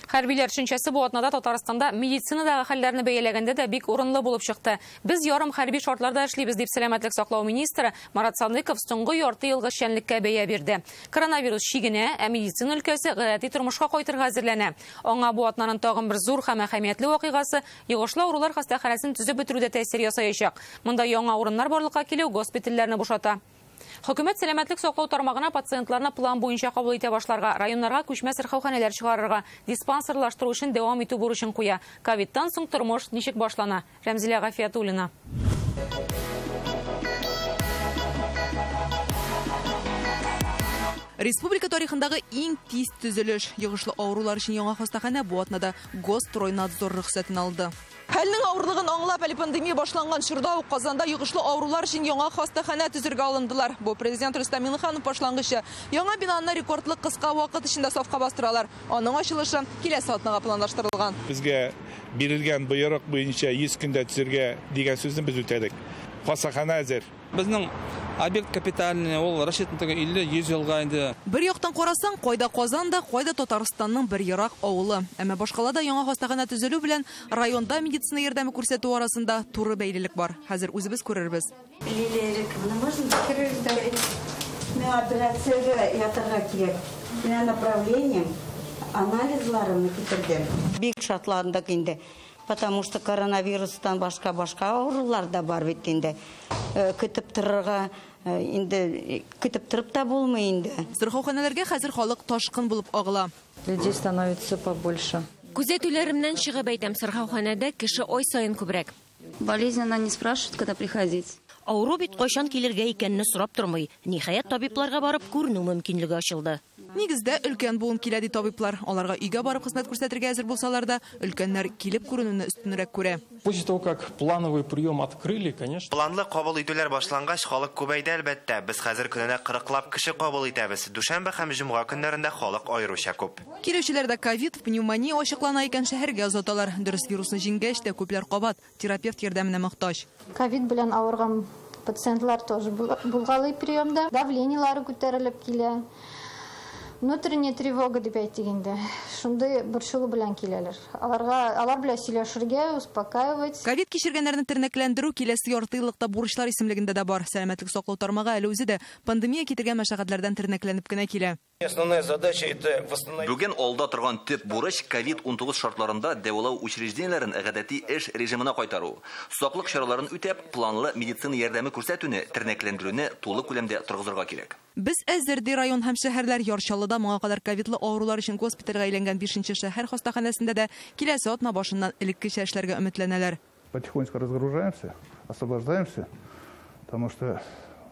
Хәрбиләр төшенчәсе бу атнада Татарстанда медицинадагы хәлләрне бәяләгәндә дә бик урынлы булып чыкты. Без ярым хәрби шартларда эшлибез дип сәламәтлек саклау министры Марат Садыйков соңгы ярты елгы эшчәнлеккә бәя бирде. Коронавирус чигенә, ә медицина өлкәсе гади тормышка кайтырга әзерләнә. Аңа бу атнаның тагын бер зур һәм әһәмиятле вакыйгасы йогышлы авырулар хастаханәсен төзеп бетерүдә тәэсир ясаячак. Монда яңа урыннар барлыкка килү госпитальләрне бушата. Хөкүмәт сәламәтлек саклау тармагына пациентларны план буенча кабул итә башларга, районнарга күчмә сырхауханәләр чыгарырга, диспансерлаштыру өчен дәвам итү бурычын куя. Ковидтан соң тормыш ничек башлана? Рәмзилә Гафиятуллина. Республика тарихындагы иң тиз төзелеш. Йогышлы авырулар өчен яңа хастаханә бу атнада Госстройнадзор рөхсәтен алды. Хәлнең авырлыгын аңлап, әле пандемия башланган чорда ук Казанда йогышлы авырулар өчен яңа хастаханә төзергә алындылар. Бу президент Рөстәм Миңнеханов башлангычы. Яңа бинаны рекордлы кыска вакыт эчендә сафка бастыралар. Аның ачылышы киләсе атнага планлаштырылган. Безгә бирелгән боерык буенча 100 көндә төзергә дигән сүзне без үтәдек. Хастаханә әзер. Безнең объект капитальный, ул расчетындагы 50-100 елга инде. Бер яктан карасаң, кайда Казанда, кайда Татарстанның бер ярак авылы. Әмма башкалада яңа хастаханә төзелү белән районда медицина ярдәме күрсәтү арасында туры бәйлелек бар. Хәзер үзебез күрербез. Лилиярик, можно закрыть? Мен операциягә ятарга кирәк. Мен направлением анализларын китердем. Бик шатландык инде. Потому что коронавирустан башка авырулар да бар бит инде. Көтеп торырга инде көтеп торып та булмый инде. Сырхауханәләргә хәзер халык ташкын булып агыла. Людей становится побольше. Күзәтүләремнән чыгып әйтәм, сырхауханәдә кеше ай сайын күбрәк. Болезнь она не спрашивает, когда приходить. Авыру бит кайчан килергә икәнне сорап тормый. Ниһаять табибларга барып күренү мөмкинлеге ачылды. Нигездә өлкән буын килә ди табиблар. Аларга өйгә барып хезмәт күрсәтергә әзер булсалар да, өлкәннәр килеп күренүне өстенрәк күрә. После того, как плановый прием открыли, конечно. Планлы кабул итүләр башлангач, халык күбәйде әлбәттә. Без хәзер көненә 40лап кеше кабул итәбез. Дүшәмбе һәм җомга көннәрендә халык аеруча күп. Килүчеләрдә ковид, пневмония ачыклана икән шәһәргә озаталар. Дөрес вирусны җиңгәч тә күпләр кабат терапевт ярдәменә мохтаҗ. Ковид белән авырган пациентлар тоже булгалы приемда. Давлениелары күтәрелеп килә. Внутренняя тревога дип әйтгәндә. Шундый борчылу белән киләләр. Алар белән сөйләшергә, успокаивать. Ковид кичергәннәрне тернәкләндерү киләсе ярты еллыкта бурычлар исемлегендә дә бар. Сәламәтлек саклау тармагы әле үзе дә пандемия китергән мәшәкатьләрдән тернәкләнеп кенә килә. Бүген алда торган төп бурыч COVID-19 шартларында дәвалау учрежденияләрен гадәти эш режимына кайтару. Саклык чараларын үтәп, планлы медицина ярдәме күрсәтүне, тернәкләндерүне тулы күләмдә торгызырга кирәк. Без әзер ди район һәм шәһәрләр Ярчалыда моңа кадәр ковидлы авырулар өчен госпитальгә әйләнгән 5-нче шәһәр хастаханәсендә дә киләсе атна башыннан элеккечә эшләргә өметләнәләр. Потихоньку разгружаемся, освобождаемся, потому что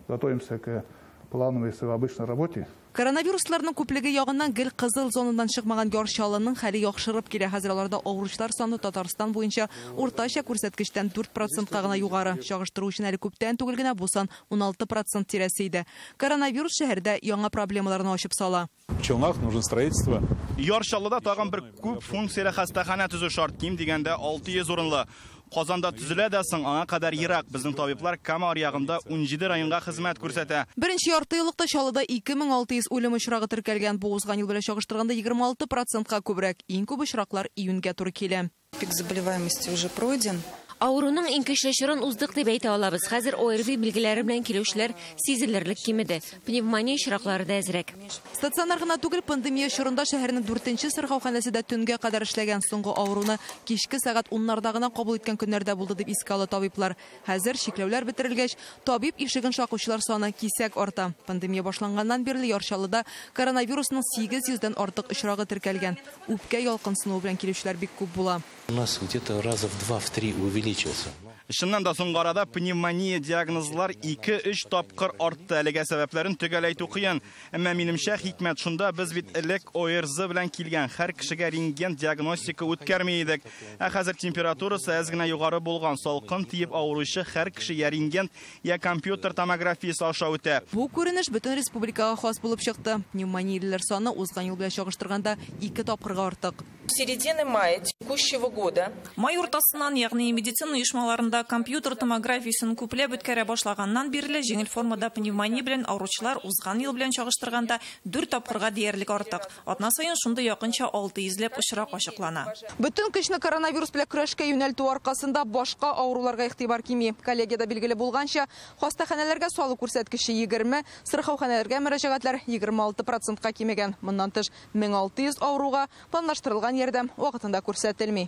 готовимся к плановой своей обычной работе. Коронавирусларның күплеге ягыннан гел кызыл зонадан чыкмаган Ярчалының хәле яхшырып килә. Хәзер аларда авыручылар саны Татарстан буенча уртача күрсәткечтән 4%-ка гына югары. Чагыштыру өчен әле күптән түгел генә бу сан 16% тирәсе иде. Коронавирус шәһәрдә яңа проблемаларны ачып сала. В Челнах нужно строительство. Ярчалыда тагын бер күп функцияле хастаханә төзү шарт, ким дигәндә 600 урынлы. Казанда төзелә дә соң аңа кадәр ерак. Безнең табиблар Кама аръягында 17 районга хезмәт күрсәтә. Беренче ярты еллыкта Чаллыда 2600 үлем очрагы теркәлгән. Бу узган ел белән чагыштырганда 26%-ка күбрәк. Иң күп очраклар июньгә туры килә. Пик заболеваемости уже пройден. Авыруның иң көчле чорын уздык дип әйтә алабыз. Хәзер ОРВИ билгеләре белән килүчеләр сизелерлек кимеде. Пневмония очраклары да әзрәк. Стационар гына түгел, пандемия чорында шәһәрнең 4-нче сырхауханәсендә төнгә кадәр эшләгән соңгы авыруны кичке сәгать 10-нарда гына кабул иткән көннәрдә булды дип искә ала табиблар. Хәзер чикләүләр бетерелгәч, табиб ишеген шакучылар саны кисәк арта. Пандемия башланганнан бирле Ярчалыда коронавирусның 800-дән артык очрагы теркәлгән. Үпкә ялкынсынуы белән килүчеләр бик күп була. У нас где-то раза в 2-3 увеличился. Шуннан да соңгы арада пневмония диагнозлар 2-3 тапкыр артты. Әлегә сәбәпләрен төгәл әйтү кыен. Әмма минемчә хикмәт шунда, без бит элек ОРЗ белән килгән һәр кешегә рентген диагностика үткәрми идек. Ә хәзер температурасы әз генә югары булган, салкын тиеп авыручы һәр кеше я рентген, я компьютер томографиясе аша үтә. Бу күренеш бөтен республикага хас булып чыкты. Пневмонияләр саны узган ел белән чагыштырганда 2 тапкырга артык. В середине мая текущего года. Май уртасынан, ягъни медицина оешмаларында компьютер томографиясын күпләп үткәрә башлаганнан бирле жеңел формада пневмония белән авыручылар узган ел белән чагыштырганда 4 тапкырга диярлек артык. Атна саен шунда якынча 600 очрак ачыклана. Бүтән көчне коронавирус белән көрәшкә юнәлтү аркасында башка авыруларга игътибар кими. Коллегиядә билгеле булганча, хастаханәләргә салу күрсәткече 20, сырхауханәләргә мөрәҗәгатьләр 26%-ка кимегән. Моннан тыш 1600 авыруга планлаштырылган ярдәм вакытында күрсәтелми.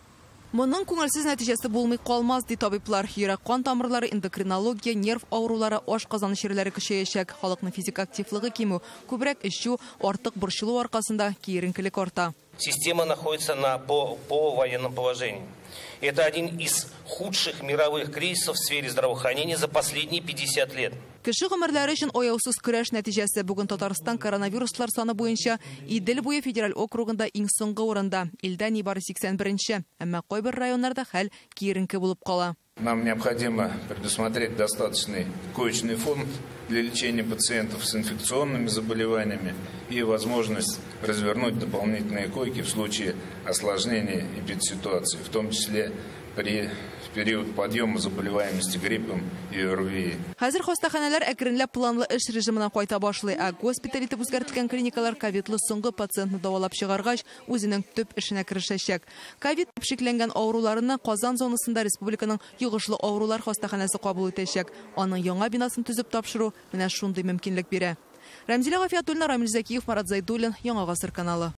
Моның күңелсез нәтиҗәсе булмый калмас ди табиблар. Йөрәк кан тамырлары, эндокринология, нерв авырулары, ашказан чирләре көчәячәк. Халыкның физик активлыгы кимү, күбрәк эшчү, артык борчылу аркасында киеренкелек арта. Система находится по военном положении. Это один из худших мировых кризисов в сфере здравоохранения за последние 50 лет. Кеше гомерләре өчен аяусыз көрәш нәтиҗәсе бүген Татарстан коронавируслар саны буенча Идел буе федераль округында иң соңгы урында. Илдә нибары 81-нче, әмма кайбер районнарда хәл киеренке булып кала. Нам необходимо предусмотреть достаточный коечный фонд для лечения пациентов с инфекционными заболеваниями и возможность развернуть дополнительные койки в случае осложнения эпидситуации, в том числе при период подъема заболеваемости гриппом и ОРВИ. Хәзер хастаханәләр әкренләп планлы эш режимына кайта башлый, ә госпиталь итеп үзгәртелгән клиникалар ковидлы соңгы пациентны давалап чыгаргач, үзенең төп эшенә керешәчәк. Ковид шикләнгән авыруларны Казан зонасында республиканың йогышлы авырулар хастаханәсе кабул итәчәк. Аның яңа бинасын төзеп тапшыру менә шундый мөмкинлек бирә. Рамзилә Гафиятуллина, Рамил Закиев, Марат Зайдуллин, Яңа гасыр каналы.